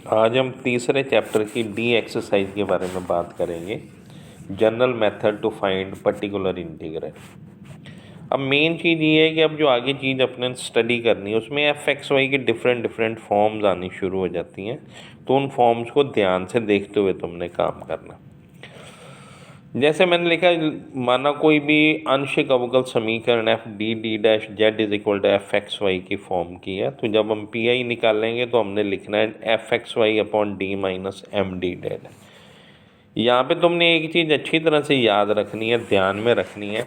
आज हम तीसरे चैप्टर की डी एक्सरसाइज के बारे में बात करेंगे, general method to find particular integral. अब मेन चीज़ ये है कि अब जो आगे चीज़ अपने स्टडी करनी है उसमें एफ एक्स वाई के डिफरेंट डिफरेंट फॉर्म्स आनी शुरू हो जाती हैं, तो उन फॉर्म्स को ध्यान से देखते हुए तुमने काम करना। जैसे मैंने लिखा, माना कोई भी आंशिक अवकल समीकरण F D D dash Z is equal to F X Y की फॉर्म की है, तो जब हम पी आई निकालेंगे तो हमने लिखना है F X Y upon D minus M D dead. यहाँ पे तुमने एक चीज़ अच्छी तरह से याद रखनी है, ध्यान में रखनी है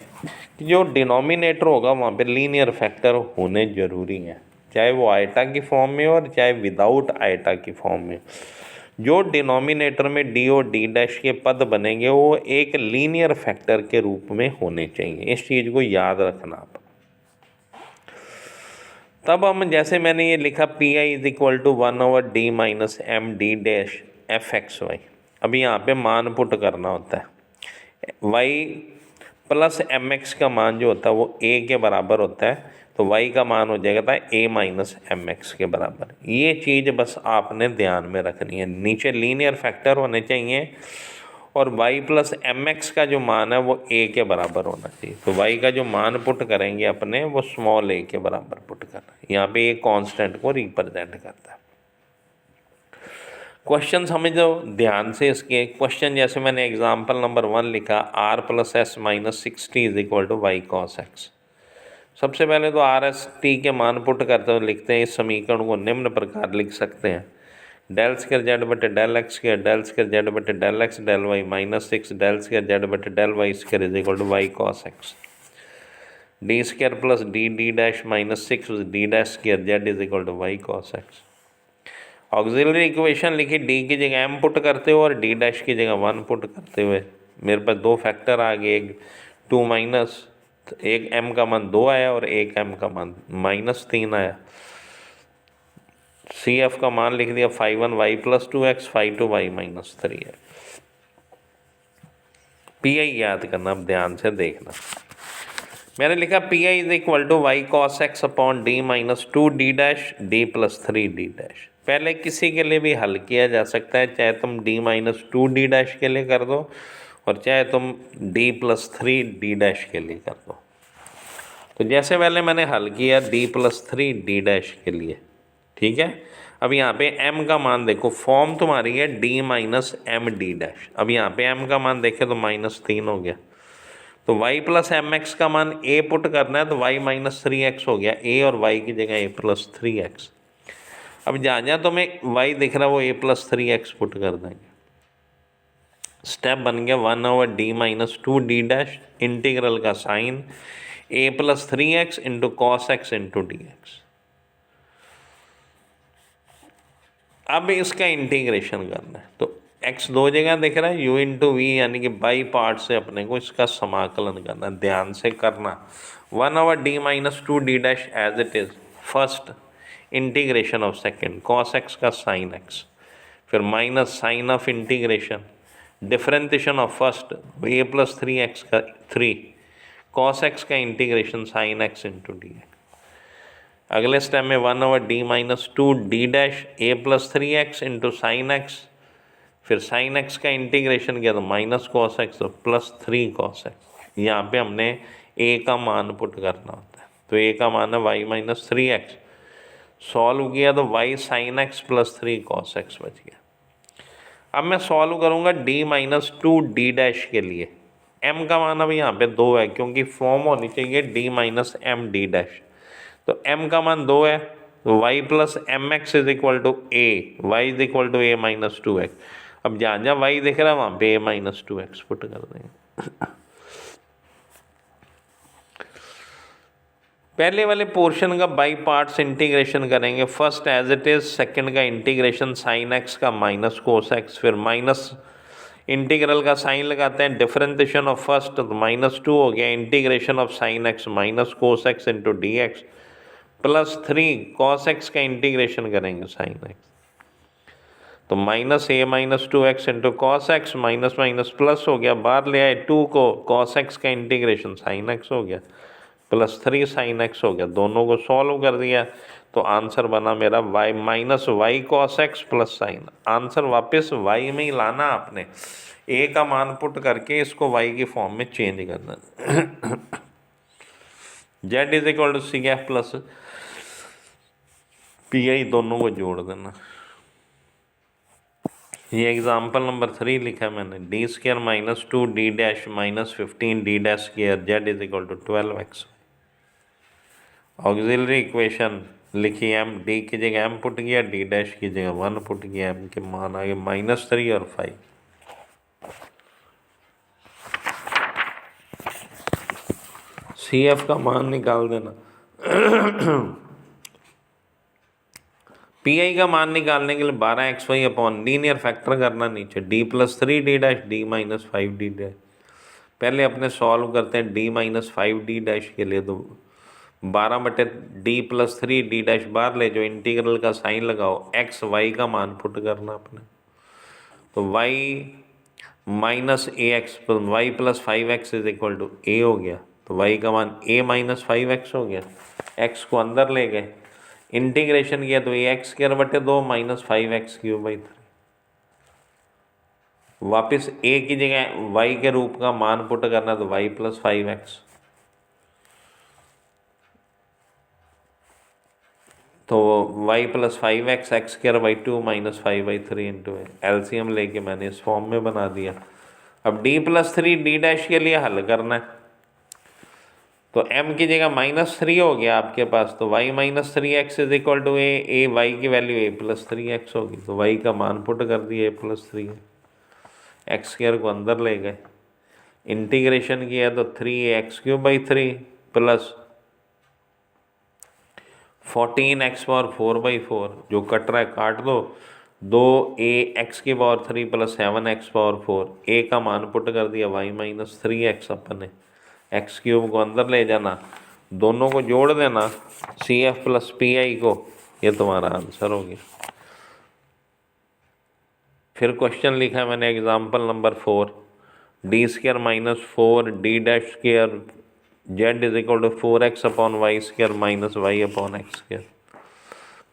कि जो डिनोमिनेटर होगा वहाँ पे लीनियर फैक्टर होने ज़रूरी हैं, चाहे वो आयटा की फॉर्म में हो और चाहे विदाउट आयटा की फॉर्म में। जो डिनोमिनेटर में डी और डी डैश के पद बनेंगे वो एक लीनियर फैक्टर के रूप में होने चाहिए, इस चीज़ को याद रखना आप। तब हम, जैसे मैंने ये लिखा P I is equal to 1/d minus M D dash F X Y. अब यहाँ पे मान पुट करना होता है, y प्लस एम एक्स का मान जो होता है वो a के बराबर होता है, तो y का मान हो जाएगा था a माइनस एम एक्स के बराबर। ये चीज़ बस आपने ध्यान में रखनी है, नीचे लीनियर फैक्टर होने चाहिए और y प्लस एम एक्स का जो मान है वो a के बराबर होना चाहिए। तो y का जो मान पुट करेंगे अपने वो स्मॉल a के बराबर पुट करना है, यहाँ पे एक कांस्टेंट को रिप्रेजेंट करता है। क्वेश्चन समझो ध्यान से इसके। क्वेश्चन जैसे मैंने एग्जांपल नंबर 1 लिखा, r plus S minus 60 is equal to Y cos X. सबसे पहले तो आर एस टी के मान पुट करते हुए लिखते हैं, इस समीकरण को निम्न प्रकार लिख सकते हैं, डेल स्क्वायर जेड बटे del X square del square Z बटे del X del Y minus 6 del square Z बटे del Y square is equal to Y cos X. D square plus D D dash minus 6 D dash square Z is equal to Y cos X. Auxiliary equation लिखी, D की जगह M put करते हुए और D dash की जगह 1 put करते हुए। मेरे पास दो फैक्टर आ गए, एक 2 माइनस, एक एम का मान 2 आया और एक एम का मान माइनस 3 आया। सी एफ का मान लिख दिया 5 Y plus 2x 5 Y minus 3 है। पी आई याद करना, अब ध्यान से देखना। मैंने लिखा P I is equal to Y cos X upon D minus 2 D dash D plus 3 D dash. पहले किसी के लिए भी हल किया जा सकता है, चाहे तुम डी माइनस 2 डी डैश के लिए कर दो और चाहे तुम डी प्लस 3 डी डैश के लिए कर दो। तो जैसे पहले मैंने हल किया डी प्लस 3 डी डैश के लिए, ठीक है। अब यहाँ पे m का मान देखो, फॉर्म तुम्हारी है d minus M D dash. अब यहाँ पे m का मान देखे तो -3 हो गया, तो y प्लस एम एक्स का मान a पुट करना है, तो y माइनस 3x हो गया, a और y की जगह a प्लस 3x। अब जहाँ जहाँ तुम्हें y दिख रहा है वो a प्लस 3x पुट कर देंगे। स्टेप बन गया 1/d minus 2 D dash, integral का sign a plus 3x into cos X into D X. अब इसका इंटीग्रेशन करना है, तो x दो जगह दिख रहा है, u इंटू वी, यानी कि बाई पार्ट से अपने को इसका समाकलन करना, ध्यान से करना। 1/d minus 2 D dash as it is, first integration of second cos X का साइन एक्स, फिर minus sine of integration differentiation of first a plus 3x का 3 कॉस एक्स का integration sine X into D X. अगले step में 1/d minus 2 D dash a plus 3x into sine X, फिर sine X का integration किया तो minus cos X तो plus 3 cos x. यहाँ पे हमने a का मान पुट करना होता है, तो a का मान है y माइनस 3x। सॉल्व किया तो y sine x plus 3 cos x बच गया। अब मैं सॉल्व करूँगा d माइनस 2 डी डैश के लिए, m का मान अब यहाँ पे 2 है क्योंकि फॉर्म होनी चाहिए d minus M D dash, तो m का मान 2 है, तो y plus M X is equal to a, y is equal to a minus 2x। अब जहाँ जहाँ y दिख रहा है वहाँ पे a माइनस 2x पुट कर देंगे। पहले वाले पोर्शन का बाई पार्ट्स इंटीग्रेशन करेंगे, first as it is, second का इंटीग्रेशन साइन एक्स का माइनस कोस एक्स, फिर माइनस इंटीग्रल का साइन लगाते हैं, डिफरेंशिएशन ऑफ फर्स्ट तो -2 हो गया, integration of sine X minus cos X into D X plus 3 cos X का इंटीग्रेशन करेंगे साइन एक्स, तो minus a minus 2x into cos X, minus minus plus हो गया, बाहर ले आए 2 को, कॉस एक्स का इंटीग्रेशन साइन एक्स हो गया प्लस 3 साइन एक्स हो गया। दोनों को सॉल्व कर दिया तो आंसर बना मेरा y minus Y cos X plus sine. Answer वापस y में ही लाना आपने, a का मान पुट करके इसको y की फॉर्म में चेंज करना। z is equal to C F plus P I, दोनों को जोड़ देना। ये एग्जाम्पल नंबर 3 लिखा मैंने, D square minus 2 D dash minus 15 D dash square Z is equal to 12x। Auxiliary equation लिखी, m डी की जगह m पुट किया, डी डैश की जगह 1 पुट किया, m के मान आ गए -3 और 5। सी एफ का मान निकाल देना। पी आई का मान निकालने के लिए 12xy अपॉन लीनियर फैक्टर करना नीचे, d plus 3 D dash D minus 5 D dash. पहले अपने सॉल्व करते हैं d माइनस 5 डी डैश के लिए, तो 12/d प्लस 3 डी डैश बाहर ले जो, इंटीग्रल का साइन लगाओ, x y का मान पुट करना अपने, तो y minus A X Y plus 5x is equal to a हो गया, तो y का मान a माइनस 5x हो गया। x को अंदर ले गए, इंटीग्रेशन किया तो ax²/2 माइनस 5x³/3। वापस a की जगह y के रूप का मान पुट करना, तो y प्लस 5x, तो y plus 5x x²/2 minus 5/3 into LCM लेके मैंने इस फॉर्म में बना दिया। अब d प्लस 3 डी डैश के लिए हल करना है, तो m की जगह -3 हो गया आपके पास, तो y minus 3x is equal to A Y की वैल्यू a प्लस 3x होगी, तो y का मान पुट कर दिया a प्लस 3 x² को अंदर ले गए, इंटीग्रेशन किया तो 3x³ प्लस 14x⁴/4 जो कट रहा है काट दो, 2ax³ प्लस 7x⁴, a का मान पुट कर दिया y माइनस 3x अपने, x³ को अंदर ले जाना, दोनों को जोड़ देना C F plus P I को, ये तुम्हारा आंसर हो गया। फिर क्वेश्चन लिखा है मैंने example number 4, D square minus 4 D dash square Z is equal to 4x upon Y square minus Y upon X square.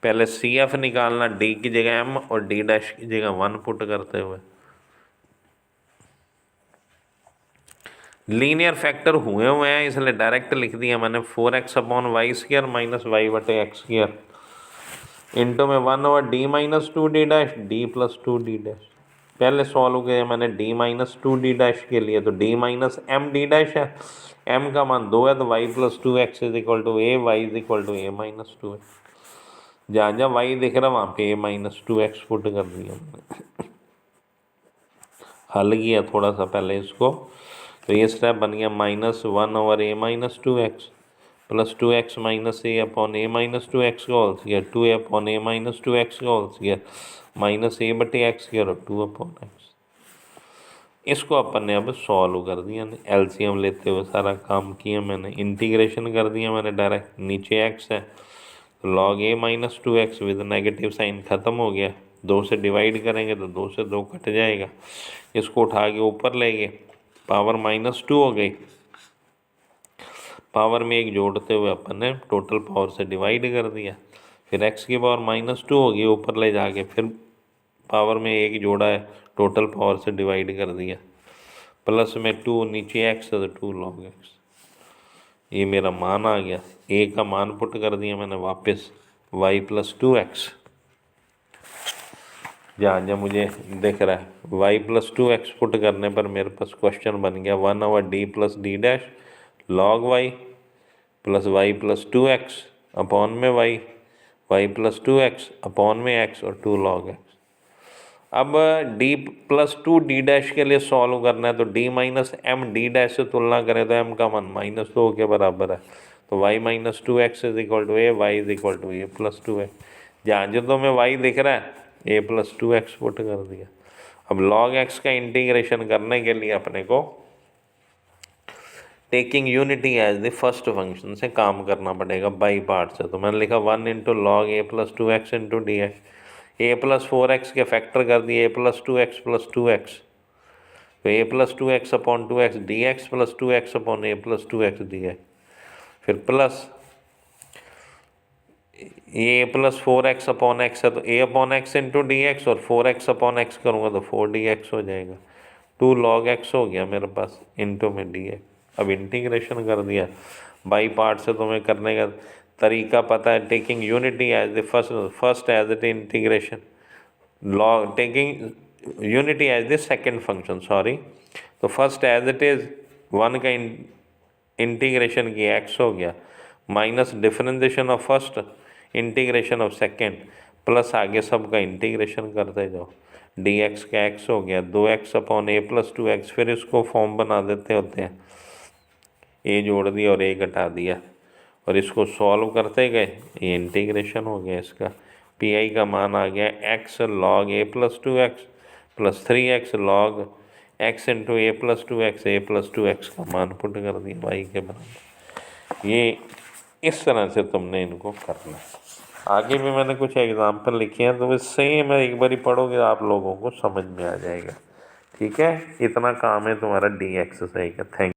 पहले सी एफ निकालना, डी की जगह m और डी डैश की जगह 1 पुट करते हुए, लीनियर फैक्टर हुए हैं इसलिए डायरेक्ट लिख दिया मैंने 4x upon Y square minus y/x² into में 1/d minus 2 D dash D plus 2 D dash. पहले सॉल्व किया मैंने d माइनस 2 डी डैश के लिए, तो d minus m D dash है, m का मान 2 है, तो y plus 2x is equal to a, y is equal to a minus 2 है। जहाँ जहाँ y दिख रहा वहाँ पे a माइनस 2x पुट कर दिया मैंने। हल किया थोड़ा सा पहले इसको, तो ये स्टेप बन गया -1/a minus 2x plus 2x minus a upon a minus 2x का whole square, 2a upon a minus 2x का होल स्क्वायर माइनस a/x² और 2/x। इसको अपन ने अब सॉल्व कर दिया, एलसीएम लेते हुए सारा काम किया मैंने, इंटीग्रेशन कर दिया मैंने डायरेक्ट, नीचे x है तो log a minus 2x with negative sign ख़त्म हो गया, 2 से डिवाइड करेंगे तो 2 से 2 कट जाएगा, इसको उठा के ऊपर ले गए, पावर -2 हो गई, पावर में एक जोड़ते हुए अपन ने टोटल पावर से डिवाइड कर दिया, फिर x की पावर -2 होगी, ऊपर ले जाके फिर पावर में एक जोड़ा है, टोटल पावर से डिवाइड कर दिया, प्लस में 2 नीचे x है तो 2 log x। ये मेरा मान आ गया, a का मान पुट कर दिया मैंने वापस y प्लस 2x, जहाँ जहाँ मुझे दिख रहा है y प्लस 2x पुट करने पर मेरे पास क्वेश्चन बन गया 1/d plus d dash log y plus y plus 2x upon में y प्लस 2x अपॉन में x और 2 log x। अब d प्लस 2 डी डैश के लिए सॉल्व करना है, तो d minus m D dash से तुलना करें तो m का मान -2 के बराबर है, तो y minus 2x is equal to a, y is equal to a plus 2x। जहाँ जो तो में y दिख रहा है a प्लस 2x पुट कर दिया। अब log x का इंटीग्रेशन करने के लिए अपने को taking unity as the first function से काम करना पड़ेगा बाई पार्ट से, तो मैंने लिखा 1 into log a plus 2x into D x, a plus 4x के फैक्टर कर दिए a plus 2x plus 2x, तो a plus 2x upon 2x D X plus 2x upon a plus 2x D x, फिर plus ये plus 4x upon x है तो a upon x into D x, और 4x upon x करूँगा तो 4dx हो जाएगा। 2 log x हो गया मेरे पास इंटू में dx। अब इंटीग्रेशन कर दिया बाई पार्ट से, तुम्हें करने का तरीका पता है। Taking unity as the first as it integration, log taking unity as the second function, sorry. तो फर्स्ट एज इट इज़ 1 का इंटीग्रेशन की x हो गया, minus differentiation of first integration of second, plus आगे सब का इंटीग्रेशन करते जाओ। dx का x हो गया 2x upon a plus 2x। फिर इसको फॉर्म बना देते होते हैं, a जोड़ दिया और a घटा दिया, और इसको सॉल्व करते गए, ये इंटीग्रेशन हो गया इसका। पी का मान आ गया x log a plus 2x plus 3x log x into a plus 2x का मान पुट कर दिया y के बराबर। ये इस तरह से तुमने इनको करना है। आगे भी मैंने कुछ एग्जाम्पल लिखे हैं, तो वे सेम है, एक बार ही पढ़ोगे आप लोगों को समझ में आ जाएगा। ठीक है, इतना काम है तुम्हारा डी एक्सरसाइज का। थैंक